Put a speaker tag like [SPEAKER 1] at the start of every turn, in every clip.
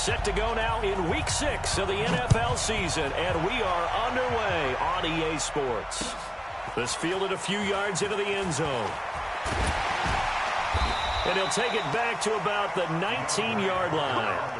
[SPEAKER 1] Set to go now in Week 6 of the NFL season, and we are underway on EA Sports. This fielded a few yards into the end zone. And he'll take it back to about the 19-yard line.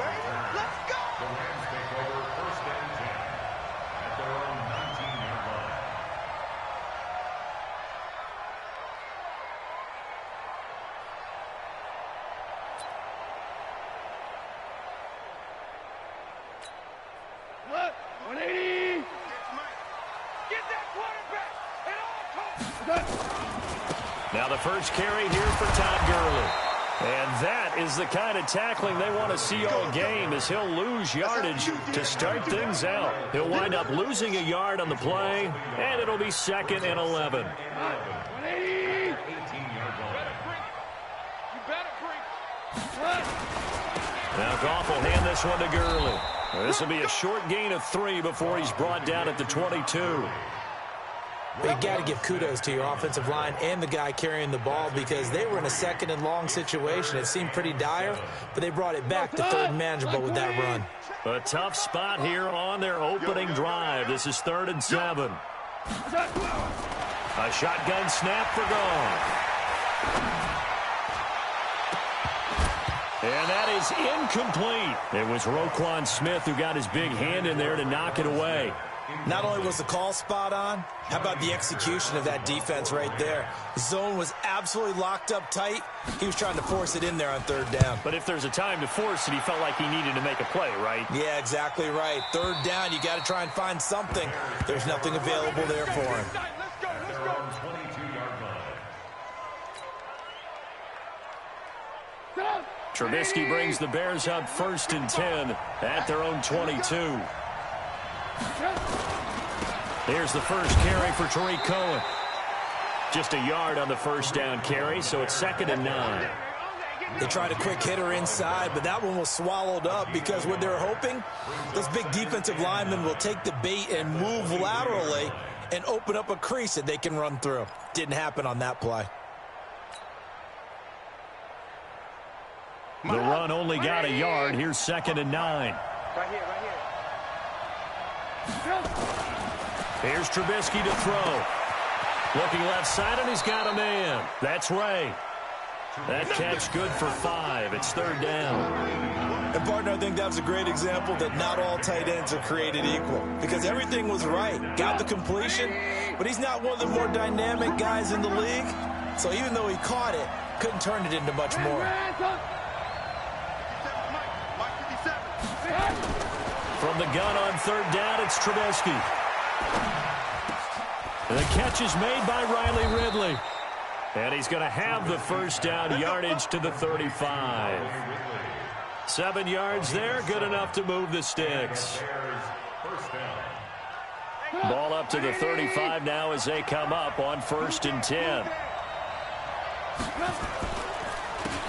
[SPEAKER 1] Now the first carry here for Todd Gurley. And that is the kind of tackling they want to see all game, as he'll lose yardage to start things out. He'll wind up losing a yard on the play, and it'll be 2nd and 11. Now Goff will hand this one to Gurley. This will be a short gain of 3 before he's brought down at the 22.
[SPEAKER 2] But you got to give kudos to your offensive line and the guy carrying the ball, because they were in a 2nd and long situation. It seemed pretty dire, but they brought it back to 3rd and manageable with that run.
[SPEAKER 1] A tough spot here on their opening drive. This is 3rd and 7. A shotgun snap for Goff. And that is incomplete. It was Roquan Smith who got his big hand in there to knock it away.
[SPEAKER 2] Not only was the call spot on, how about the execution of that defense right there? The zone was absolutely locked up tight. He was trying to force it in there on 3rd down.
[SPEAKER 1] But if there's a time to force it, he felt like he needed to make a play, right?
[SPEAKER 2] Yeah, exactly right. 3rd down, you got to try and find something. There's nothing available there for him.
[SPEAKER 1] Trubisky brings the Bears up 1st and 10 at their own 22. Here's the first carry for Tariq Cohen. Just a yard on the first down carry, so it's 2nd and 9.
[SPEAKER 2] They tried a quick hitter inside, but that one was swallowed up, because what they're hoping, those big defensive linemen will take the bait and move laterally and open up a crease that they can run through. Didn't happen on that play.
[SPEAKER 1] The run only got a yard. Here's 2nd and 9.
[SPEAKER 3] Right here, right here.
[SPEAKER 1] Here's Trubisky to throw. Looking left side, and he's got a man. That's Ray. That catch good for 5. It's 3rd down.
[SPEAKER 2] And, partner, I think that was a great example that not all tight ends are created equal, because everything was right. Got the completion, but he's not one of the more dynamic guys in the league. So even though he caught it, couldn't turn it into much more.
[SPEAKER 1] From the gun on 3rd down, it's Trubisky. The catch is made by Riley Ridley. And he's going to have the first down yardage to the 35. 7 yards there, good enough to move the sticks. Ball up to the 35 now as they come up on 1st and 10.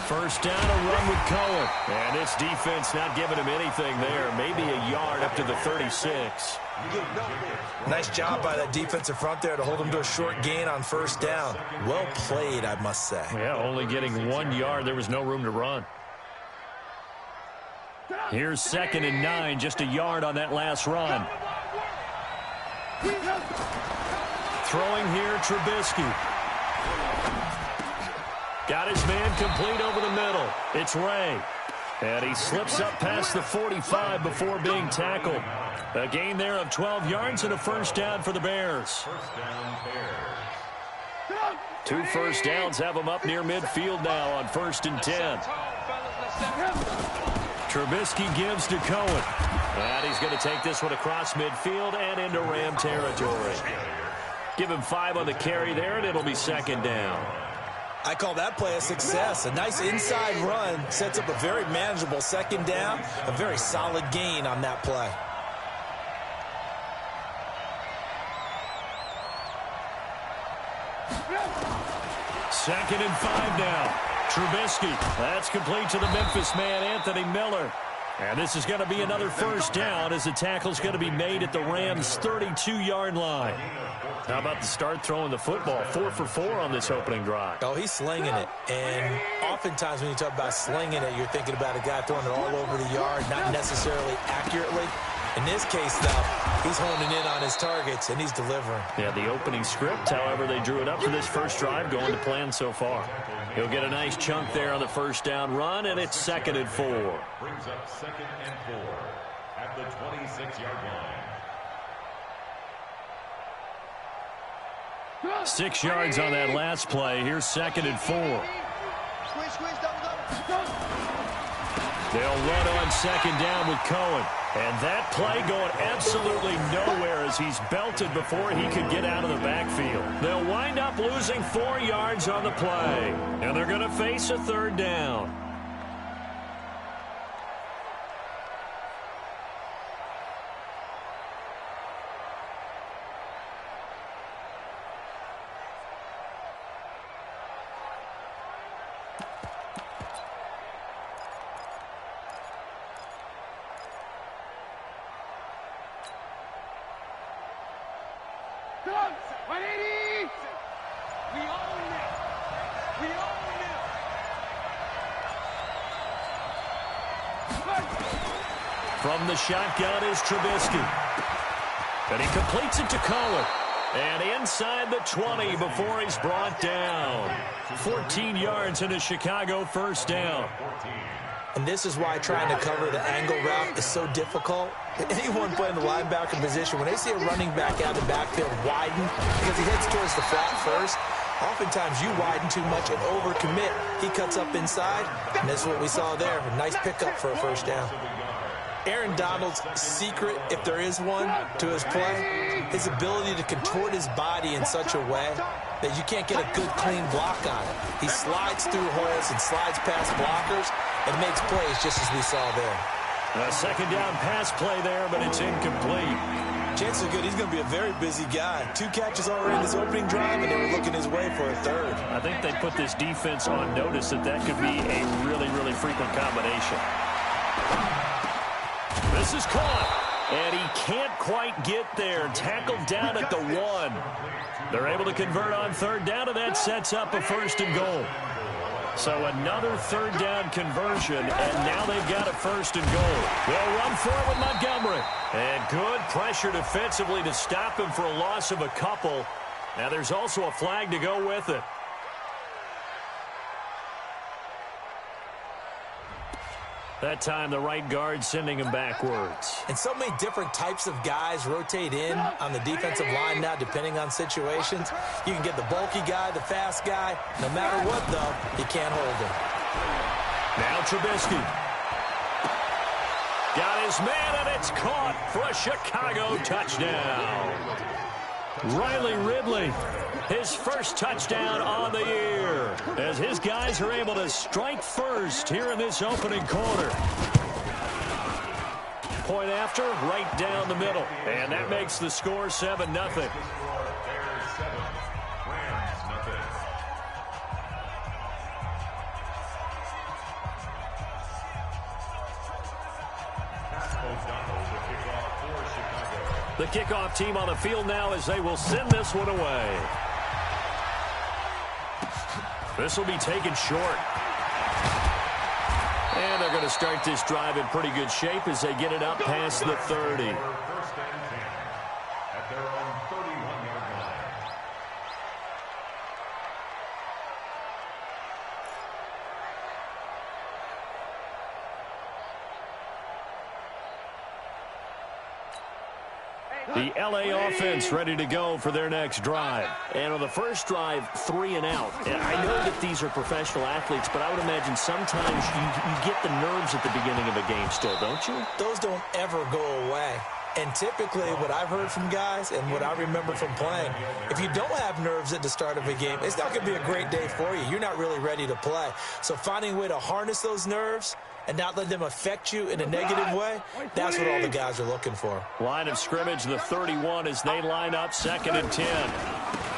[SPEAKER 1] First down, a run with Cohen. And this defense not giving him anything there. Maybe a yard up to the 36.
[SPEAKER 2] Nice job by that defensive front there to hold him to a short gain on 1st down. Well played, I must say.
[SPEAKER 1] Yeah, only getting 1 yard. There was no room to run. Here's 2nd and 9, just a yard on that last run. Throwing here, Trubisky. Got his man complete over the middle. It's Ray. And he slips up past the 45 before being tackled. A gain there of 12 yards and a first down for the Bears. 2 first downs have them up near midfield now on 1st and 10. Trubisky gives to Cohen. And he's going to take this one across midfield and into Ram territory. Give him 5 on the carry there, and it'll be 2nd down.
[SPEAKER 2] I call that play a success. A nice inside run sets up a very manageable 2nd down. A very solid gain on that play.
[SPEAKER 1] Second and 5 now. Trubisky. That's complete to the Memphis man, Anthony Miller. And this is going to be another first down as the tackle's going to be made at the Rams' 32-yard line. How about the start throwing the football? 4 for 4 on this opening drive.
[SPEAKER 2] Oh, he's slinging it. And oftentimes when you talk about slinging it, you're thinking about a guy throwing it all over the yard, not necessarily accurately. In this case, though, he's honing in on his targets, and he's delivering.
[SPEAKER 1] Yeah, the opening script, however, they drew it up for this first drive, going to plan so far. He'll get a nice chunk there on the first down run, and it's 2nd and 4.
[SPEAKER 3] Brings up 2nd and 4 at the 26-yard line.
[SPEAKER 1] 6 yards on that last play. Here's 2nd and 4. They'll run on 2nd down with Cohen. And that play going absolutely nowhere as he's belted before he could get out of the backfield. They'll wind up losing 4 yards on the play. And they're going to face a 3rd down. From the shotgun is Trubisky. And he completes it to Cohen. And inside the 20 before he's brought down. 14 yards in a Chicago first down.
[SPEAKER 2] And this is why trying to cover the angle route is so difficult. Anyone playing the linebacker position, when they see a running back out of the backfield widen because he heads towards the flat first, oftentimes you widen too much and overcommit. He cuts up inside, and this is what we saw there. A nice pickup for a first down. Aaron Donald's secret, if there is one, to his play, his ability to contort his body in such a way that you can't get a good, clean block on it. He slides through holes and slides past blockers and makes plays just as we saw there.
[SPEAKER 1] A 2nd down pass play there, but it's incomplete.
[SPEAKER 2] Chances are good he's going to be a very busy guy. 2 catches already in this opening drive, and they were looking his way for a 3rd.
[SPEAKER 1] I think they put this defense on notice that could be a really, really frequent combination. This is caught, and he can't quite get there. Tackled down at the 1. They're able to convert on 3rd down, and that sets up a 1st and goal. So another 3rd down conversion, and now they've got a 1st and goal. They'll run for it with Montgomery. And good pressure defensively to stop him for a loss of a couple. Now there's also a flag to go with it. That time, the right guard sending him backwards.
[SPEAKER 2] And so many different types of guys rotate in on the defensive line now, depending on situations. You can get the bulky guy, the fast guy. No matter what, though, you can't hold him.
[SPEAKER 1] Now Trubisky. Got his man, and it's caught for a Chicago touchdown. Riley Ridley, his first touchdown on the year, as his guys are able to strike first here in this opening quarter. Point after, right down the middle, and that makes the score 7-0. The kickoff team on the field now as they will send this one away. This will be taken short. And they're going to start this drive in pretty good shape as they get it up past the 30. The L.A. offense ready to go for their next drive. And on the first drive, 3 and out. And I know that these are professional athletes, but I would imagine sometimes you get the nerves at the beginning of a game still, don't you?
[SPEAKER 2] Those don't ever go away. And typically what I've heard from guys and what I remember from playing, if you don't have nerves at the start of a game, it's not going to be a great day for you. You're not really ready to play. So finding a way to harness those nerves and not let them affect you in a negative way, that's what all the guys are looking for.
[SPEAKER 1] Line of scrimmage, the 31 as they line up 2nd and 10.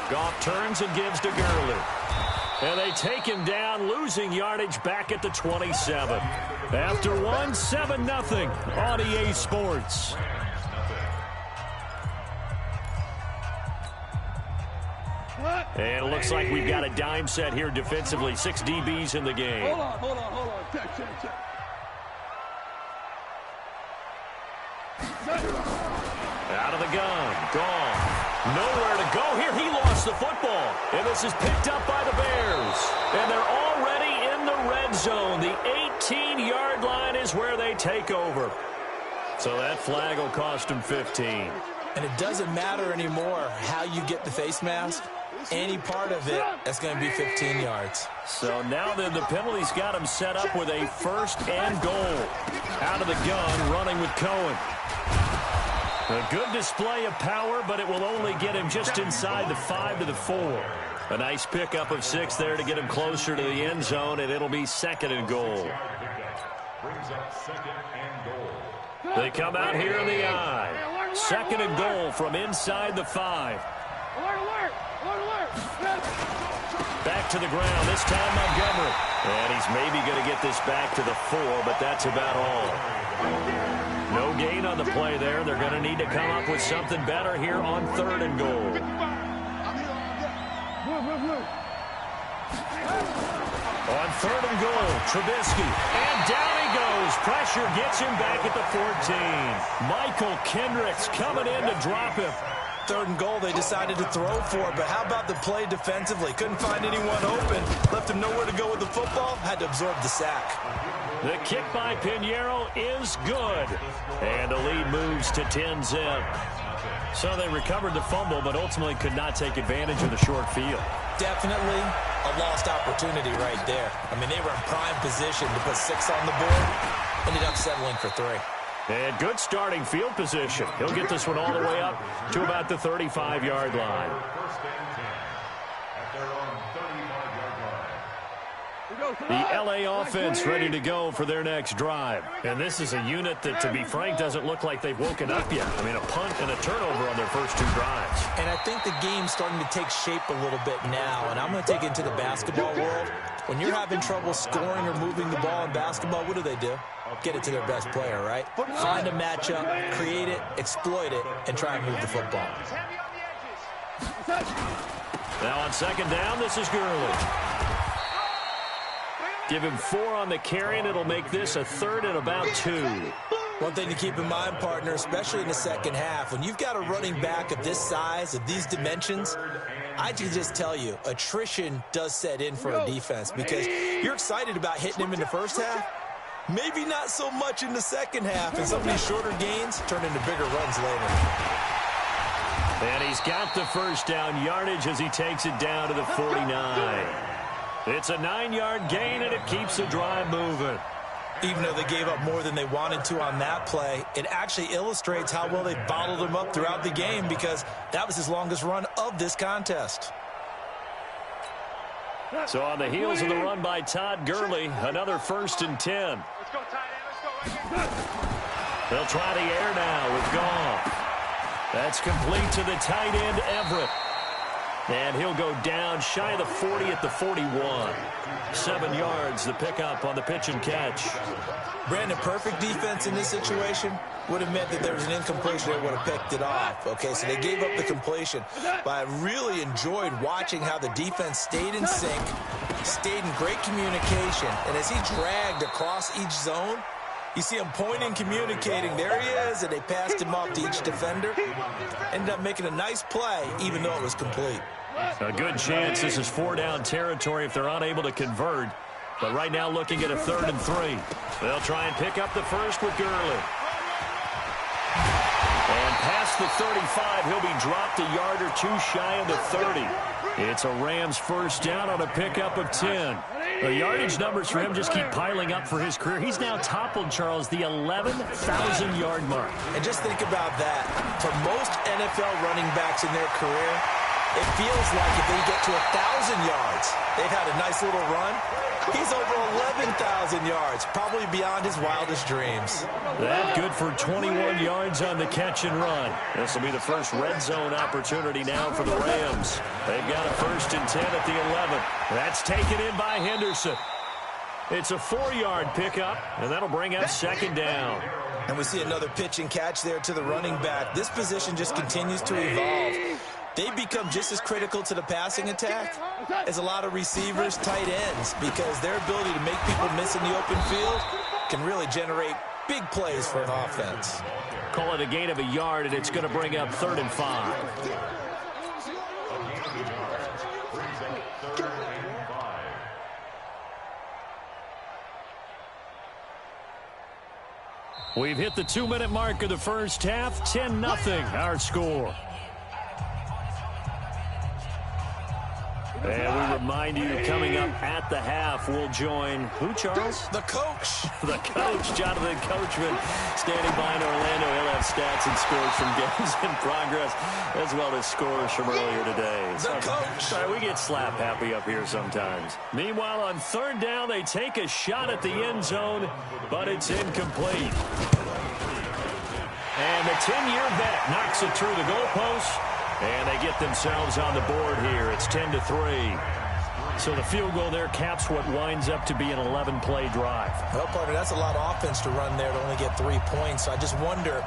[SPEAKER 1] Goff turns and gives to Gurley. And they take him down, losing yardage back at the 27. After one, 7-0 on EA Sports. And it looks like we've got a dime set here defensively. 6 DBs in the game.
[SPEAKER 4] Hold on. Check.
[SPEAKER 1] Out of the gun. Gone. Nowhere to go here. He lost the football. And this is picked up by the Bears. And they're already in the red zone. The 18-yard line is where they take over. So that flag will cost them 15.
[SPEAKER 2] And it doesn't matter anymore how you get the face mask. Any part of it, that's going to be 15 yards.
[SPEAKER 1] So now then the penalty's got him set up with a 1st and goal. Out of the gun, running with Cohen. A good display of power, but it will only get him just inside the 5 to the 4. A nice pickup of 6 there to get him closer to the end zone, and it'll be 2nd and goal. They come out here in the I. 2nd and goal from inside the 5. Back to the ground, this time Montgomery. And he's maybe going to get this back to the 4, but that's about all. No gain on the play there. They're going to need to come up with something better here on 3rd and goal. On 3rd and goal, Trubisky. And down he goes. Pressure gets him back at the 14. Michael Kendricks coming in to drop him.
[SPEAKER 2] 3rd and goal, they decided to throw for it, but how about the play defensively? Couldn't find anyone open. Left him nowhere to go with the football. Had to absorb the sack.
[SPEAKER 1] The kick by Pinheiro is good. And the lead moves to 10-zip. So they recovered the fumble, but ultimately could not take advantage of the short field.
[SPEAKER 2] Definitely a lost opportunity right there. I mean, they were in prime position to put 6 on the board. Ended up settling for 3.
[SPEAKER 1] And good starting field position. He'll get this one all the way up to about the 35-yard line. The L.A. offense ready to go for their next drive. And this is a unit that, to be frank, doesn't look like they've woken up yet. I mean, a punt and a turnover on their first 2 drives.
[SPEAKER 2] And I think the game's starting to take shape a little bit now. And I'm going to take it into the basketball world. When you're having trouble scoring or moving the ball in basketball, what do? Get it to their best player, right? Find a matchup, create it, exploit it, and try and move the football.
[SPEAKER 1] Now on 2nd down, this is Gurley. Give him 4 on the carry, and it'll make this a 3rd and about 2.
[SPEAKER 2] One thing to keep in mind, partner, especially in the second half, when you've got a running back of this size, of these dimensions, I can just tell you, attrition does set in for a defense because you're excited about hitting him in the first half. Maybe not so much in the second half, and some of these shorter gains turn into bigger runs later.
[SPEAKER 1] And he's got the 1st down yardage as he takes it down to the 49. It's a 9-yard gain, and it keeps the drive moving.
[SPEAKER 2] Even though they gave up more than they wanted to on that play, it actually illustrates how well they bottled him up throughout the game because that was his longest run of this contest.
[SPEAKER 1] So on the heels of the run by Todd Gurley, another 1st and 10.
[SPEAKER 4] Let's go, tight end.
[SPEAKER 1] They'll try the air now with Goff. That's complete to the tight end, Everett. And he'll go down shy of the 40 at the 41. 7 yards, the pickup on the pitch and catch.
[SPEAKER 2] Brandon, perfect defense in this situation would have meant that there was an incompletion. They would have picked it off. Okay, so they gave up the completion. But I really enjoyed watching how the defense stayed in sync, stayed in great communication. And as he dragged across each zone, you see him pointing, communicating. There he is, and they passed him off to each defender. Ended up making a nice play, even though it was complete.
[SPEAKER 1] A good chance this is 4-down territory if they're unable to convert. But right now looking at a 3rd and 3. They'll try and pick up the 1st with Gurley. And past the 35, he'll be dropped a yard or 2 shy of the 30. It's a Rams 1st down on a pickup of 10. The yardage numbers for him just keep piling up for his career. He's now toppled, Charles, the 11,000-yard mark.
[SPEAKER 2] And just think about that. For most NFL running backs in their career, It feels like if they get to 1,000 yards, they've had a nice little run. He's over 11,000 yards, probably beyond his wildest dreams.
[SPEAKER 1] That good for 21 yards on the catch and run. This will be the first red zone opportunity now for the Rams. They've got a 1st and 10 at the 11. That's taken in by Henderson. It's a 4-yard pickup, and that'll bring up 2nd down.
[SPEAKER 2] And we see another pitch and catch there to the running back. This position just continues to evolve. They become just as critical to the passing attack as a lot of receivers, tight ends, because their ability to make people miss in the open field can really generate big plays for an offense.
[SPEAKER 1] Call it a gain of a yard, and it's going to bring up 3rd and 5. We've hit the 2-minute mark of the first half. 10-0 our score. And we remind you, coming up at the half, we'll join who, Charles?
[SPEAKER 2] The coach.
[SPEAKER 1] The coach, Jonathan Coachman, standing by in Orlando. He'll have stats and scores from games in progress, as well as scores from earlier today.
[SPEAKER 2] The coach.
[SPEAKER 1] Sorry, we get slap happy up here sometimes. Meanwhile, on 3rd down, they take a shot at the end zone, but it's incomplete. And the 10-year vet knocks it through the goalpost. And they get themselves on the board here. It's 10-3. So the field goal there caps what winds up to be an 11-play drive.
[SPEAKER 2] Well, partner, that's a lot of offense to run there to only get 3 points. So I just wonder,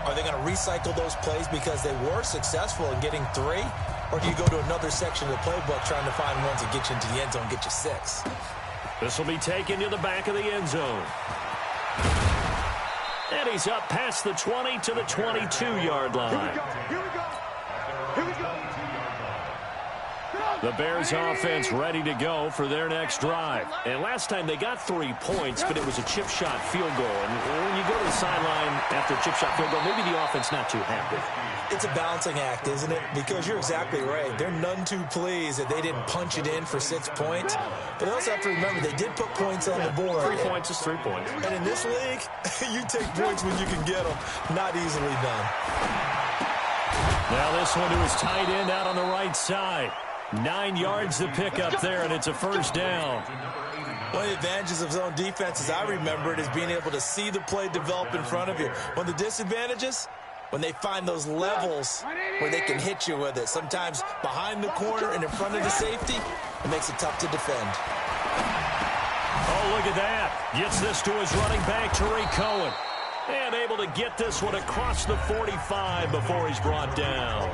[SPEAKER 2] are they going to recycle those plays because they were successful in getting 3? Or do you go to another section of the playbook trying to find ones that get you into the end zone, get you 6?
[SPEAKER 1] This will be taken to the back of the end zone. And he's up past the 20 to the 22-yard line.
[SPEAKER 4] Here we go. Here we go.
[SPEAKER 1] The Bears offense ready to go for their next drive. And last time they got 3 points, but it was a chip shot field goal. And when you go to the sideline after a chip shot field goal, maybe the offense not too happy.
[SPEAKER 2] It's a balancing act, isn't it? Because you're exactly right. They're none too pleased that they didn't punch it in for 6 points. But they also have to remember they did put points on the board.
[SPEAKER 1] 3 points is 3 points.
[SPEAKER 2] And in this league, you take points when you can get them. Not easily done.
[SPEAKER 1] Now this one to his tight end out on the right side. 9 yards to pick up there, and it's a 1st down.
[SPEAKER 2] One of the advantages of zone defense, as I remember it, is being able to see the play develop in front of you. One of the disadvantages, when they find those levels where they can hit you with it. Sometimes behind the corner and in front of the safety, it makes it tough to defend.
[SPEAKER 1] Oh, look at that. Gets this to his running back, Tariq Cohen. And able to get this one across the 45 before he's brought down.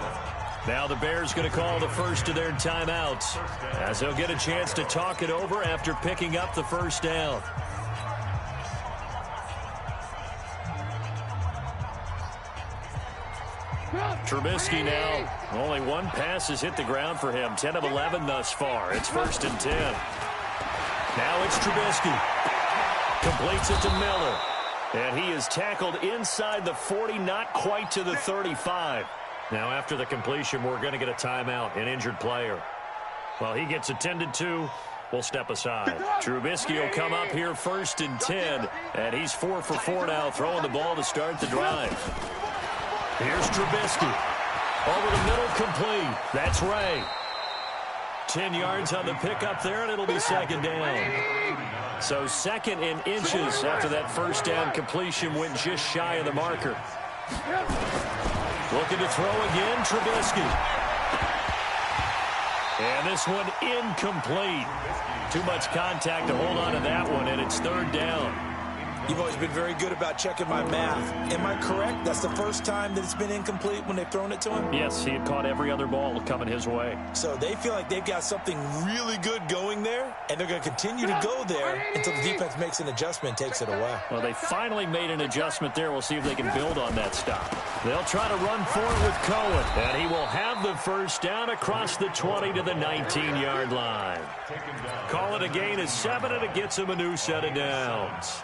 [SPEAKER 1] Now the Bears going to call the first of their timeouts, as they'll get a chance to talk it over after picking up the 1st down. Trubisky now. Only 1 pass has hit the ground for him. 10 of 11 thus far. It's 1st and 10. Now it's Trubisky. Completes it to Miller. And he is tackled inside the 40, not quite to the 35. Now after the completion, we're going to get a timeout, an injured player. Well, he gets attended to. We'll step aside. Trubisky will come up here 1st and 10. And he's 4 for 4 now, throwing the ball to start the drive. Here's Trubisky. Over the middle, complete. That's Ray. 10 yards on the pickup there, and it'll be 2nd down. So 2nd in inches after that 1st down completion went just shy of the marker. Looking to throw again, Trubisky. And this one incomplete. Too much contact to hold on to that one, and it's 3rd down.
[SPEAKER 2] You've always been very good about checking my math. Am I correct? That's the first time that it's been incomplete when they've thrown it to him?
[SPEAKER 1] Yes, he had caught every other ball coming his way.
[SPEAKER 2] So they feel like they've got something really good going there, and they're going to continue to go there until the defense makes an adjustment and takes it away.
[SPEAKER 1] Well, they finally made an adjustment there. We'll see if they can build on that stop. They'll try to run for it with Cohen, and he will have the 1st down across the 20 to the 19-yard line. Call it a gain of 7, and it gets him a new set of downs.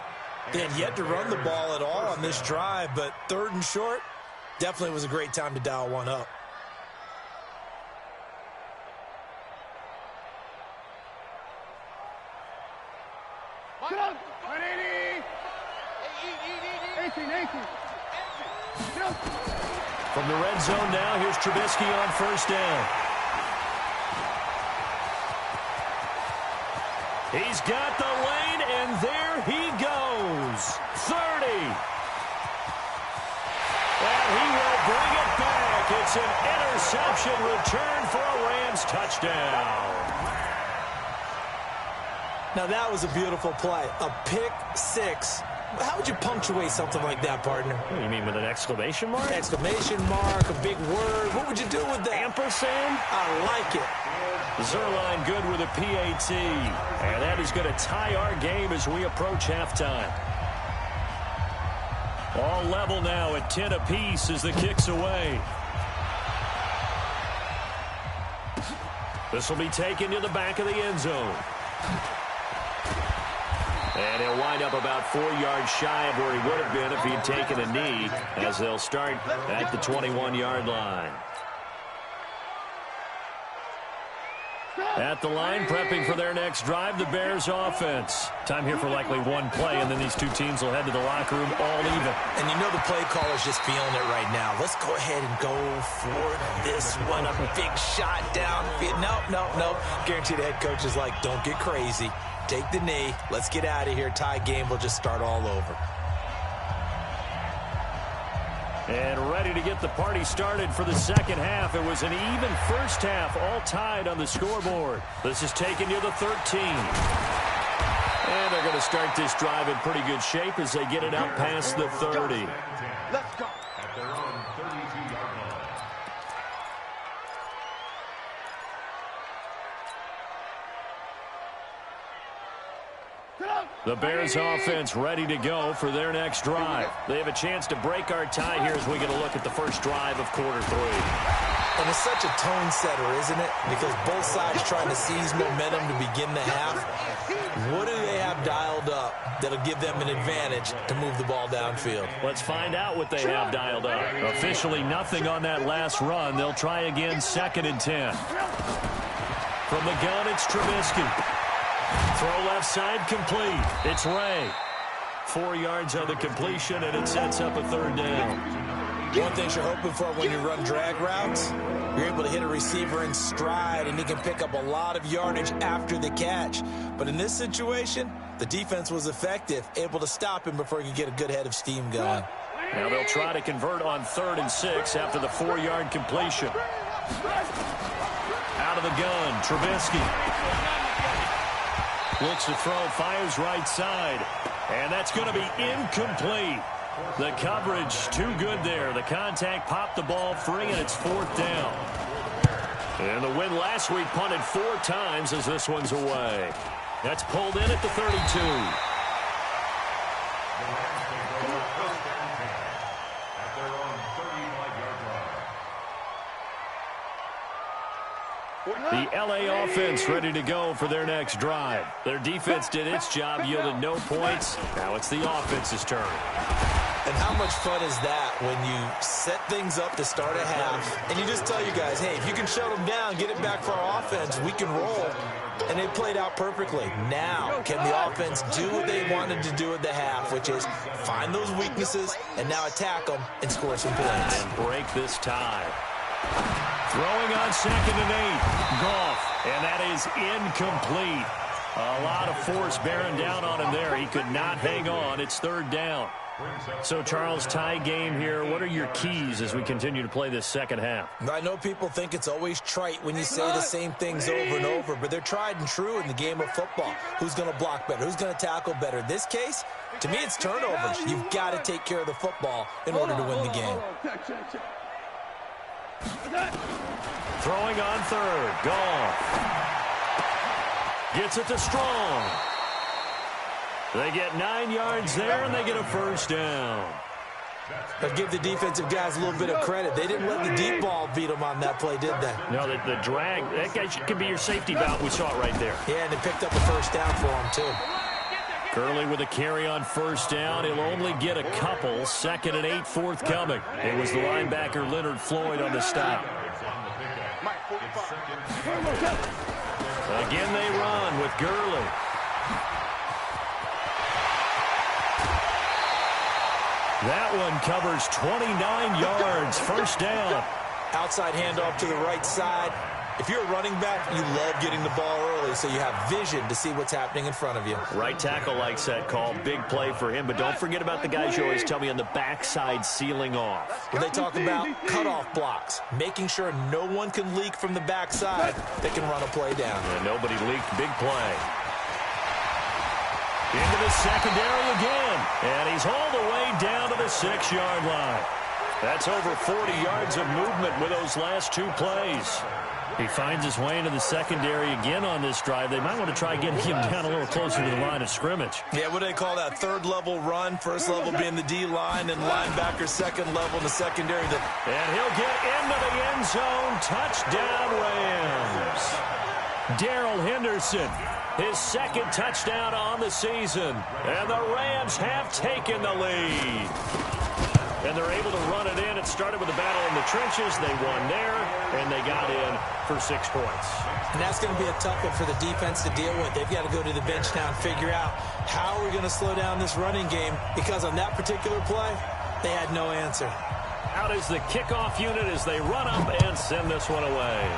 [SPEAKER 2] They had yet to run the ball at all on this drive, but 3rd and short definitely was a great time to dial one up.
[SPEAKER 1] From the red zone now, here's Trubisky on 1st down. He's got the lane, and there he goes. 30. And he will bring it back. It's an interception return for a Rams touchdown.
[SPEAKER 2] Now, that was a beautiful play. A pick six. How would you punctuate something like that, partner?
[SPEAKER 1] You mean with an exclamation mark?
[SPEAKER 2] Exclamation mark, a big word. What would you do with that?
[SPEAKER 1] Ampersand?
[SPEAKER 2] I like it.
[SPEAKER 1] Zerline good with a PAT. And that is going to tie our game as we approach halftime. All level now at 10 apiece as the kick's away. This will be taken to the back of the end zone. And he'll wind up about 4 yards shy of where he would have been if he had taken a knee, as they'll start at the 21-yard line. At the line, prepping for their next drive, the Bears offense. Time here for likely one play, and then these two teams will head to the locker room all even.
[SPEAKER 2] And you know the play caller's just feeling it right now. Let's go ahead and go for this one. A big shot downfield. No. Guaranteed the head coach is like, don't get crazy. Take the knee. Let's get out of here. Tie game will just start all over.
[SPEAKER 1] And ready to get the party started for the second half. It was an even first half, all tied on the scoreboard. This is taken to the 13. And they're going to start this drive in pretty good shape as they get it out past the 30.
[SPEAKER 4] Let's go.
[SPEAKER 3] At their own 32-yard line.
[SPEAKER 1] The Bears offense ready to go for their next drive. They have a chance to break our tie here as we get a look at the first drive of quarter three.
[SPEAKER 2] And it's such a tone setter, isn't it? Because both sides trying to seize momentum to begin the half. What do they have dialed up that'll give them an advantage to move the ball downfield?
[SPEAKER 1] Let's find out what they have dialed up. Officially nothing on that last run. They'll try again, 2nd and 10. From the gun, it's Trubisky. Throw left side complete. It's Ray. 4 yards on the completion, and it sets up a 3rd down.
[SPEAKER 2] One thing you're hoping for when you run drag routes, you're able to hit a receiver in stride, and he can pick up a lot of yardage after the catch. But in this situation, the defense was effective, able to stop him before he could get a good head of steam going.
[SPEAKER 1] Now they'll try to convert on 3rd and 6 after the 4-yard completion. Out of the gun, Trubisky. Looks to throw, fires right side. And that's going to be incomplete. The coverage too good there. The contact popped the ball free, and it's 4th down. And the win last week punted 4 times as this one's away. That's pulled in at the 32. The LA offense ready to go for their next drive. Their defense did its job, yielded no points. Now it's the offense's turn.
[SPEAKER 2] And how much fun is that when you set things up to start a half, and you just tell you guys, hey, if you can shut them down, get it back for our offense, we can roll. And they played out perfectly. Now, can the offense do what they wanted to do at the half, which is find those weaknesses and now attack them and score some points.
[SPEAKER 1] And break this tie. Throwing on 2nd and 8. Goff. And that is incomplete. A lot of force bearing down on him there. He could not hang on. It's 3rd down. So, Charles, tie game here. What are your keys as we continue to play this second half?
[SPEAKER 2] I know people think it's always trite when you say the same things over and over, but they're tried and true in the game of football. Who's going to block better? Who's going to tackle better? In this case, to me, it's turnovers. You've got to take care of the football in order to win the game.
[SPEAKER 1] Throwing on 3rd. Goff. Gets it to Strong. They get 9 yards there, and they get a 1st down.
[SPEAKER 2] But give the defensive guys a little bit of credit. They didn't let the deep ball beat them on that play, did they?
[SPEAKER 1] No, the drag, that guy could be your safety valve. We saw it right there.
[SPEAKER 2] Yeah, and they picked up a 1st down for him, too.
[SPEAKER 1] Gurley with a carry on 1st down. He'll only get a couple. 2nd and 8 forthcoming. It was the linebacker Leonard Floyd on the stop. Again they run with Gurley. That one covers 29 yards. 1st down.
[SPEAKER 2] Outside handoff to the right side. If you're a running back, you love getting the ball early so you have vision to see what's happening in front of you.
[SPEAKER 1] Right tackle likes that call. Big play for him, but don't forget about the guys you always tell me on the backside sealing off.
[SPEAKER 2] When they talk about cutoff blocks, making sure no one can leak from the backside that can run a play down.
[SPEAKER 1] And nobody leaked. Big play. Into the secondary again. And he's all the way down to the 6-yard line. That's over 40 yards of movement with those last 2 plays. He finds his way into the secondary again on this drive. They might want to try getting him down a little closer to the line of scrimmage.
[SPEAKER 2] Yeah, what do they call that? 3rd-level run. 1st level being the D-line, and linebacker 2nd level in the secondary.
[SPEAKER 1] And he'll get into the end zone. Touchdown, Rams. Darrell Henderson, his 2nd touchdown on the season. And the Rams have taken the lead. And they're able to run it in. It started with a battle in the trenches. They won there, and they got in for 6 points.
[SPEAKER 2] And that's going to be a tough one for the defense to deal with. They've got to go to the bench now and figure out how we're going to slow down this running game, because on that particular play, they had no answer.
[SPEAKER 1] Out is the kickoff unit as they run up and send this one away.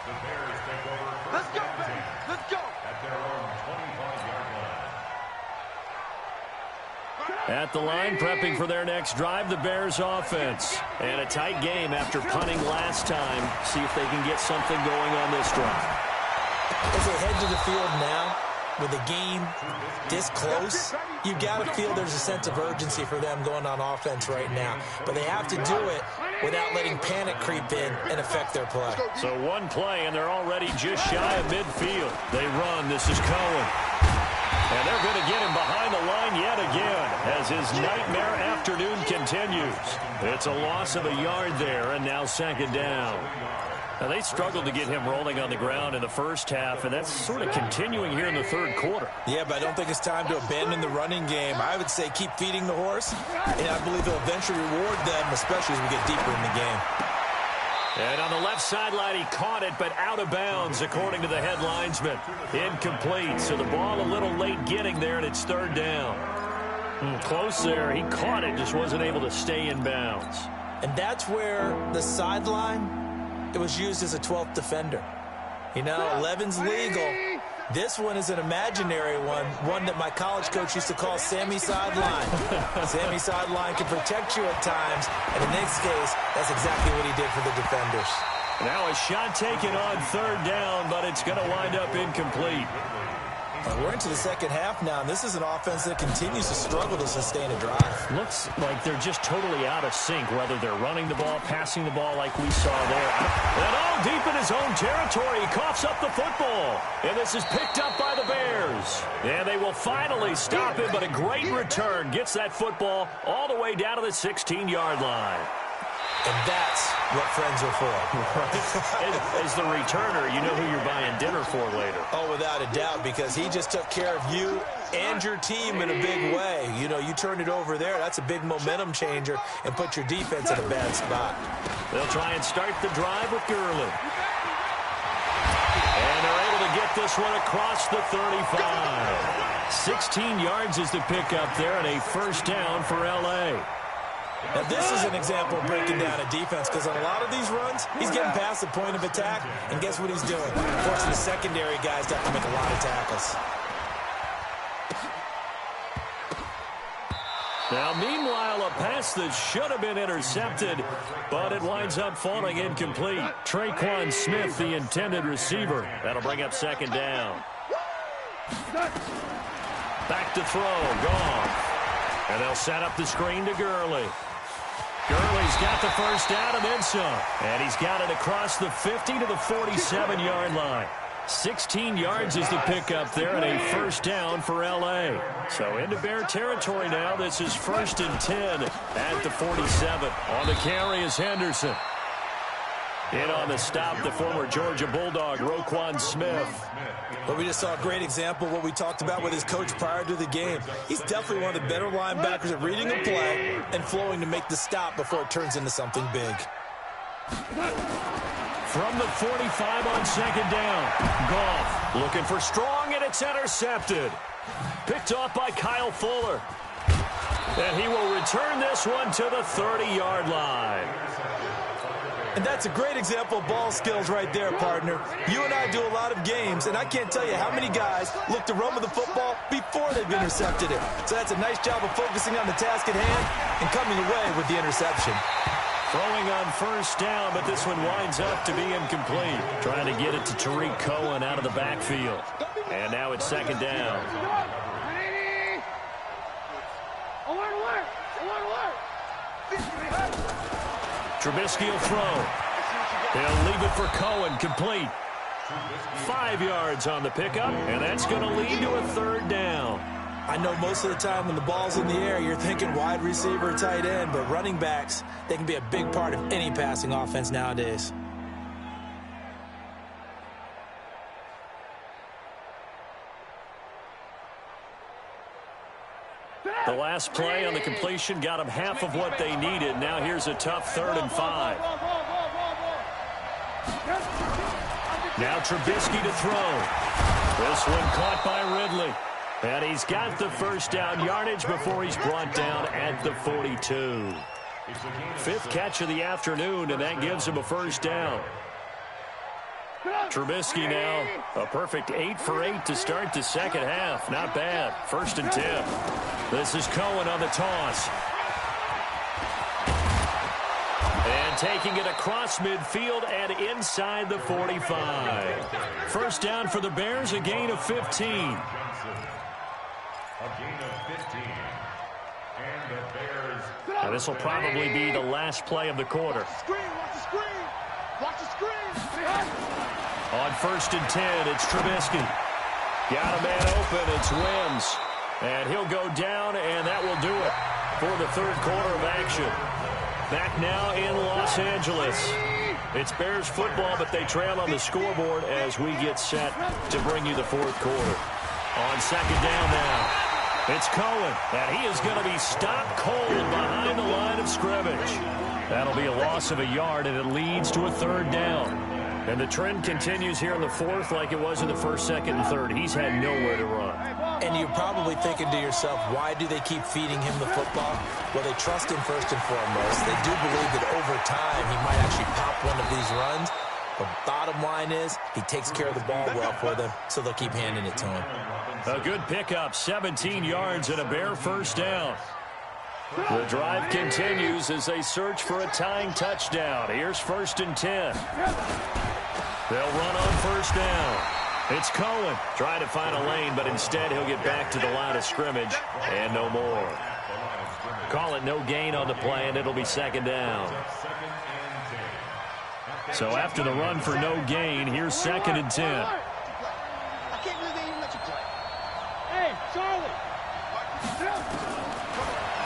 [SPEAKER 3] The Bears take over.
[SPEAKER 4] Let's go, baby. Let's go.
[SPEAKER 3] At their own 25-yard line.
[SPEAKER 1] At the line, prepping for their next drive, the Bears offense. And a tight game after punting last time. See if they can get something going on this drive.
[SPEAKER 2] As they head to the field now, with the game this close, you've got to feel there's a sense of urgency for them going on offense right now. But they have to do it without letting panic creep in and affect their play.
[SPEAKER 1] So 1 play, and they're already just shy of midfield. They run. This is Cohen. And they're going to get him behind the line yet again as his nightmare afternoon continues. It's a loss of a yard there, and now 2nd down. Now, they struggled to get him rolling on the ground in the first half, and that's sort of continuing here in the 3rd quarter.
[SPEAKER 2] Yeah, but I don't think it's time to abandon the running game. I would say keep feeding the horse, and I believe they'll eventually reward them, especially as we get deeper in the game.
[SPEAKER 1] And on the left sideline, he caught it, but out of bounds, according to the head linesman. Incomplete, so the ball a little late getting there, and it's 3rd down. Close there. He caught it, just wasn't able to stay in bounds.
[SPEAKER 2] And that's where the sideline, it was used as a 12th defender. You know, 11's legal. This one is an imaginary one that my college coach used to call Sammy Sideline. Sammy Sideline can protect you at times, and in this case, that's exactly what he did for the defenders.
[SPEAKER 1] Now a shot taken on 3rd down, but it's going to wind up incomplete.
[SPEAKER 2] We're into the 2nd half now, and this is an offense that continues to struggle to sustain a drive.
[SPEAKER 1] Looks like they're just totally out of sync, whether they're running the ball, passing the ball like we saw there. And all deep in his own territory, he coughs up the football. And this is picked up by the Bears. And they will finally stop him, but a great return gets that football all the way down to the 16-yard line.
[SPEAKER 2] And that's what friends are for.
[SPEAKER 1] As the returner, you know who you're buying dinner for later.
[SPEAKER 2] Oh, without a doubt, because he just took care of you and your team in a big way. You know, you turned it over there. That's a big momentum changer and put your defense in a bad spot.
[SPEAKER 1] They'll try and start the drive with Gurley. And they're able to get this one across the 35. 16 yards is the pickup there, and a 1st down for L.A.
[SPEAKER 2] Now, this is an example of breaking down a defense, because on a lot of these runs, he's getting past the point of attack, and guess what he's doing? Forcing the secondary guys to have to make a lot of tackles.
[SPEAKER 1] Now, meanwhile, a pass that should have been intercepted, but it winds up falling incomplete. Traquan Smith, the intended receiver. That'll bring up 2nd down. Back to throw, Goff. And they'll set up the screen to Gurley. Gurley's got the 1st down and then some. And he's got it across the 50 to the 47-yard line. 16 yards is the pickup there, and a 1st down for L.A. So into Bear territory now. This is 1st and 10 at the 47. On the carry is Henderson. In on the stop, the former Georgia Bulldog, Roquan Smith.
[SPEAKER 2] But we just saw a great example of what we talked about with his coach prior to the game. He's definitely one of the better linebackers at reading a play and flowing to make the stop before it turns into something big.
[SPEAKER 1] From the 45 on 2nd down, Goff looking for strong, and it's intercepted. Picked off by Kyle Fuller. And he will return this one to the 30-yard line.
[SPEAKER 2] And that's a great example of ball skills right there, partner. You and I do a lot of games, and I can't tell you how many guys look to run with the football before they've intercepted it. So that's a nice job of focusing on the task at hand and coming away with the interception.
[SPEAKER 1] Throwing on first down, but this one winds up to be incomplete. Trying to get it to Tariq Cohen out of the backfield. And now it's second down. Trubisky will throw. He'll leave it for Cohen, complete. 5 yards on the pickup, and that's going to lead to a third down.
[SPEAKER 2] I know most of the time when the ball's in the air, you're thinking wide receiver, tight end, but running backs, they can be a big part of any passing offense nowadays.
[SPEAKER 1] The last play on the completion got them half of what they needed. Now here's a tough 3rd and 5. Now Trubisky to throw. This one caught by Ridley. And he's got the first down yardage before he's brought down at the 42. 5th catch of the afternoon, and that gives him a first down. Trubisky now a perfect 8 for 8 to start the second half. Not bad. 1st and 10. This is Cohen on the toss. And taking it across midfield and inside the 45. First down for the Bears, a gain of 15.
[SPEAKER 3] A gain of 15. And the Bears.
[SPEAKER 1] Now this will probably be the last play of the quarter.
[SPEAKER 4] Watch the screen. Watch the screen.
[SPEAKER 1] On 1st and 10, it's Trubisky. Got a man open, it's Wims. And he'll go down, and that will do it for the 3rd quarter of action. Back now in Los Angeles. It's Bears football, but they trail on the scoreboard as we get set to bring you the 4th quarter. On 2nd down now, it's Cohen, and he is going to be stopped cold behind the line of scrimmage. That'll be a loss of a yard, and it leads to a 3rd down. And the trend continues here in the 4th like it was in the 1st, 2nd, and 3rd. He's had nowhere to run.
[SPEAKER 2] And you're probably thinking to yourself, why do they keep feeding him the football? Well, they trust him first and foremost. They do believe that over time he might actually pop one of these runs. But bottom line is he takes care of the ball well for them, so they'll keep handing it to him.
[SPEAKER 1] A good pickup, 17 yards and a Bear first down. The drive continues as they search for a tying touchdown. Here's 1st and 10. They'll run on first down. It's Cohen trying to find a lane, but instead he'll get back to the line of scrimmage and no more. Call it no gain on the play, and it'll be 2nd down. So after the run for no gain, here's 2nd and 10.
[SPEAKER 4] I can't believe they even let you play. Hey, Charlie.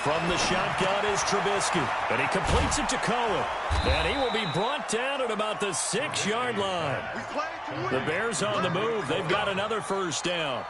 [SPEAKER 1] From the shotgun is Trubisky, and he completes it to Cohen. And he will be brought down at about the 6-yard line. The Bears on the move. They've got another first down.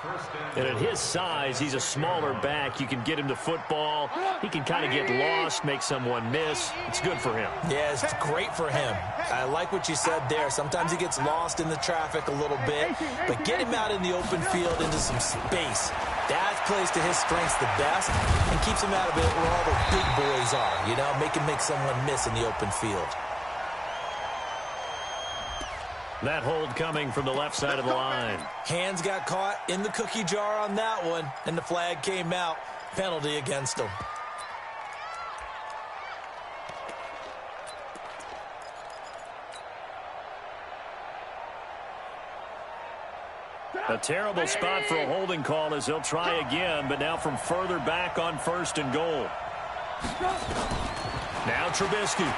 [SPEAKER 1] And at his size, he's a smaller back. You can get him to football. He can kind of get lost, make someone miss. It's good for him.
[SPEAKER 2] Yeah, it's great for him. I like what you said there. Sometimes he gets lost in the traffic a little bit, but get him out in the open field into some space. That plays to his strengths the best and keeps him out of it where all the big boys are, you know, make someone miss in the open field.
[SPEAKER 1] That hold coming from the left side of the line.
[SPEAKER 2] Hands got caught in the cookie jar on that one, and the flag came out. Penalty against him.
[SPEAKER 1] A terrible spot for a holding call as they'll try again, but now from further back on 1st and goal. Now Trubisky.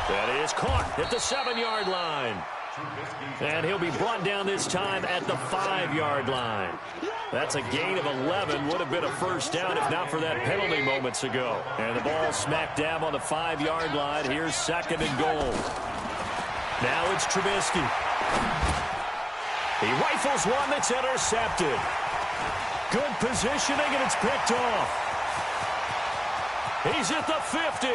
[SPEAKER 1] That is caught at the 7-yard line. And he'll be brought down this time at the 5-yard line. That's a gain of 11. Would have been a first down if not for that penalty moments ago. And the ball smack dab on the 5-yard line. Here's 2nd and goal. Now it's Trubisky. He rifles one that's intercepted. Good positioning, and it's picked off. He's at the 50.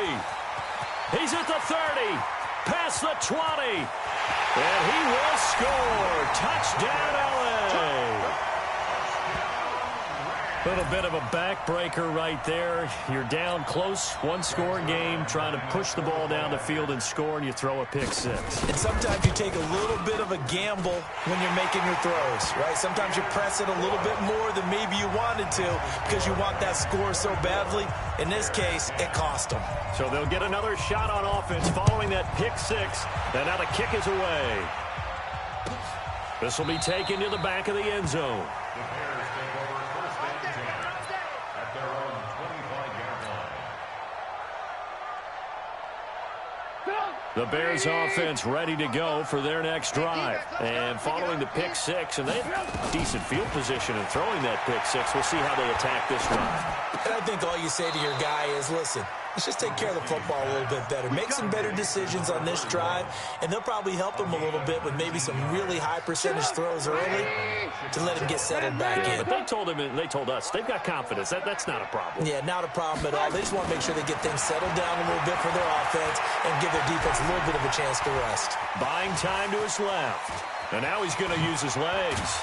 [SPEAKER 1] He's at the 30. Past the 20. And he will score. Touchdown, LA. A little bit of a backbreaker right there. You're down close, one-score game, trying to push the ball down the field and score, and you throw a pick six.
[SPEAKER 2] And sometimes you take a little bit of a gamble when you're making your throws, right? Sometimes you press it a little bit more than maybe you wanted to because you want that score so badly. In this case, it cost them.
[SPEAKER 1] So they'll get another shot on offense following that pick six. And now the kick is away. This will be taken to the back of the end zone.
[SPEAKER 3] The Bears take over first and 10 at their own 25-yard line.
[SPEAKER 1] The Bears offense ready to go for their next drive. And following the pick six, and they have decent field position in throwing that pick six. We'll see how they attack this drive.
[SPEAKER 2] And I think all you say to your guy is, listen, let's just take care of the football a little bit better. Make some better decisions on this drive, and they'll probably help him a little bit with maybe some really high percentage throws early to let him get settled back in.
[SPEAKER 1] But they told him, and they told us, they've got confidence. That's not a problem.
[SPEAKER 2] Yeah, not a problem at all. They just want to make sure they get things settled down a little bit for their offense and give their defense a little bit of a chance to rest.
[SPEAKER 1] Buying time to his left. And now he's going to use his legs.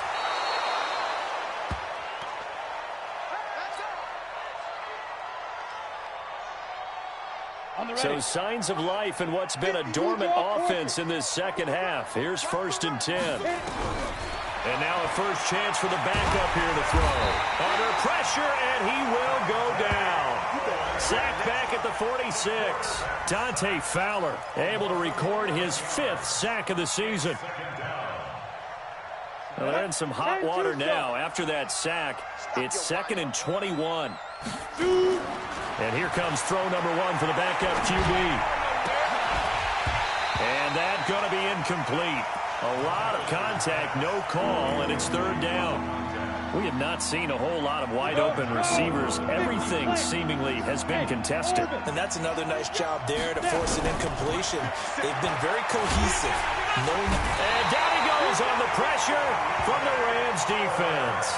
[SPEAKER 1] So signs of life in what's been a dormant offense in this second half. Here's 1st and 10. And now a first chance for the backup here to throw. Under pressure, and he will go down. Sacked back at the 46. Dante Fowler able to record his 5th sack of the season. Well, they're in some hot water now. After that sack, it's 2nd and 21. And here comes throw number 1 for the backup QB. And that's going to be incomplete. A lot of contact, no call, and it's 3rd down. We have not seen a whole lot of wide-open receivers. Everything seemingly has been contested.
[SPEAKER 2] And that's another nice job there to force an incompletion. They've been very cohesive.
[SPEAKER 1] And down he goes on the pressure from the Rams defense.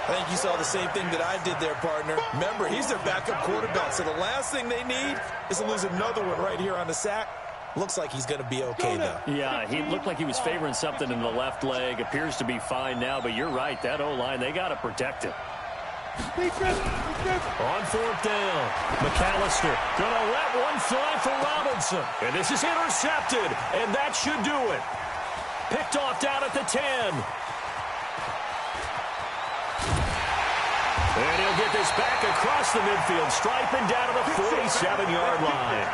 [SPEAKER 2] I think you saw the same thing that I did there, partner. Remember, he's their backup quarterback, so the last thing they need is to lose another one right here on the sack. Looks like he's going to be okay, though.
[SPEAKER 1] Yeah, he looked like he was favoring something in the left leg. Appears to be fine now, but you're right. That O-line, they got to protect it. On 4th down, McAllister going to let one fly for Robinson. And this is intercepted, and that should do it. Picked off down at the 10. And he'll get this back across the midfield, striping down to the 47-yard line.